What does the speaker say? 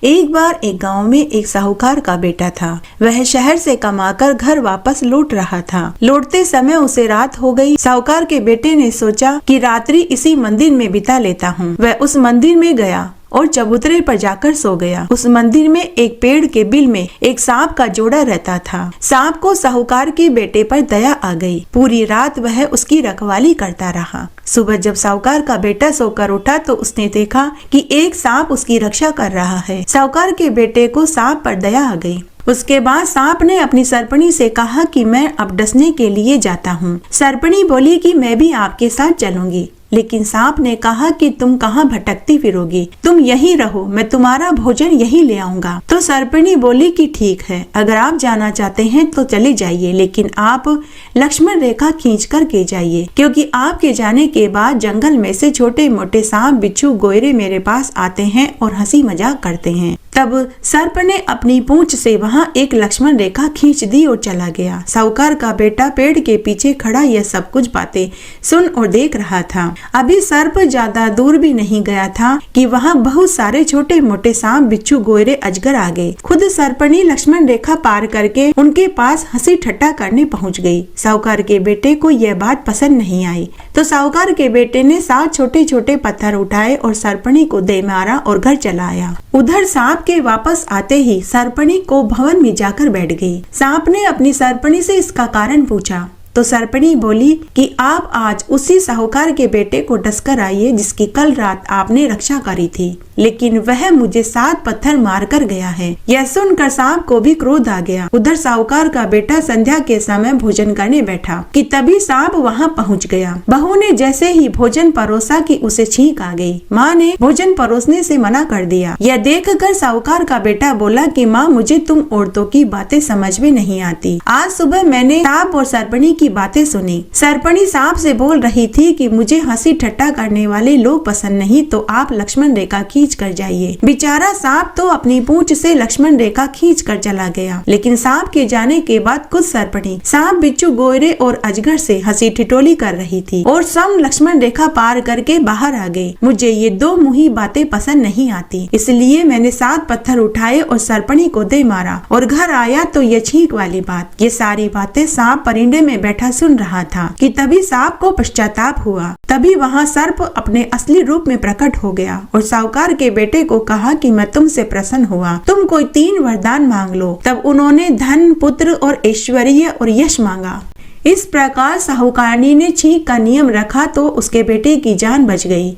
एक बार एक गांव में एक साहूकार का बेटा था। वह शहर से कमाकर घर वापस लौट रहा था। लौटते समय उसे रात हो गई। साहूकार के बेटे ने सोचा कि रात्रि इसी मंदिर में बिता लेता हूँ। वह उस मंदिर में गया और चबूतरे पर जाकर सो गया। उस मंदिर में एक पेड़ के बिल में एक सांप का जोड़ा रहता था। सांप को साहूकार के बेटे पर दया आ गई। पूरी रात वह उसकी रखवाली करता रहा। सुबह जब साहूकार का बेटा सोकर उठा तो उसने देखा कि एक सांप उसकी रक्षा कर रहा है। साहूकार के बेटे को सांप पर दया आ गई। उसके बाद सांप ने अपनी सरपणी से कहा कि मैं अब डसने के लिए जाता हूँ। सरपणी बोली कि मैं भी आपके साथ चलूंगी। लेकिन सांप ने कहा कि तुम कहाँ भटकती फिरोगी, तुम यहीं रहो, मैं तुम्हारा भोजन यहीं ले आऊंगा। तो सरपणी बोली कि ठीक है, अगर आप जाना चाहते हैं तो चले जाइए, लेकिन आप लक्ष्मण रेखा खींच कर के जाइए, क्योंकि आपके जाने के बाद जंगल में से छोटे मोटे सांप, बिच्छू, गोयरे मेरे पास आते हैं और हंसी मजाक करते हैं। तब सर्प ने अपनी पूंछ से वहां एक लक्ष्मण रेखा खींच दी और चला गया। साहूकार का बेटा पेड़ के पीछे खड़ा यह सब कुछ बातें सुन और देख रहा था। अभी सर्प ज्यादा दूर भी नहीं गया था कि वहां बहुत सारे छोटे मोटे सांप, बिच्छू, गोयरे, अजगर आ गए। खुद सर्पणी लक्ष्मण रेखा पार करके उनके पास हंसी ठट्टा करने पहुंच गई। साहूकार के बेटे को यह बात पसंद नहीं आई, तो साहूकार के बेटे ने 7 छोटे छोटे पत्थर उठाए और सर्पणी को दे मारा और घर चला आया। उधर सांप के वापस आते ही सरपणी को भवन में जाकर बैठ गई। सांप ने अपनी सरपणी से इसका कारण पूछा तो सरपणी बोली कि आप आज उसी साहूकार के बेटे को डसकर आइए जिसकी कल रात आपने रक्षा करी थी, लेकिन वह मुझे 7 पत्थर मारकर गया है। यह सुनकर सांप को भी क्रोध आ गया। उधर साहूकार का बेटा संध्या के समय भोजन करने बैठा कि तभी सांप वहां पहुंच गया। बहू ने जैसे ही भोजन परोसा कि उसे छींक आ गई। माँ ने भोजन परोसने से मना कर दिया। यह देखकर साहूकार का बेटा बोला कि माँ, मुझे तुम औरतों की बातें समझ में नहीं आती। आज सुबह मैंने सांप और सरपणी की बातें सुनी। सरपणी सांप से बोल रही थी कि मुझे हंसी ठट्टा करने वाले लोग पसंद नहीं, तो आप लक्ष्मण रेखा खींच कर जाइए। बेचारा सांप तो अपनी पूंछ से लक्ष्मण रेखा खींच कर चला गया, लेकिन सांप के जाने के बाद खुद सरपणी सांप, बिच्छू, गोयरे और अजगर से हंसी ठिठोली कर रही थी और सब लक्ष्मण रेखा पार करके बाहर आ गए। मुझे ये 2 मुही बातें पसंद नहीं आती, इसलिए मैंने 7 पत्थर उठाए और सरपणी को दे मारा और घर आया तो ये छींक वाली बात। ये सारी बातें सांप परिंदे में बैठा सुन रहा था कि तभी सांप को पश्चाताप हुआ। तभी वहां सर्प अपने असली रूप में प्रकट हो गया और साहूकार के बेटे को कहा कि मैं तुमसे प्रसन्न हुआ, तुम कोई 3 वरदान मांग लो। तब उन्होंने धन, पुत्र और ऐश्वर्य और यश मांगा। इस प्रकार साहूकारनी ने छींक का नियम रखा तो उसके बेटे की जान बच गई।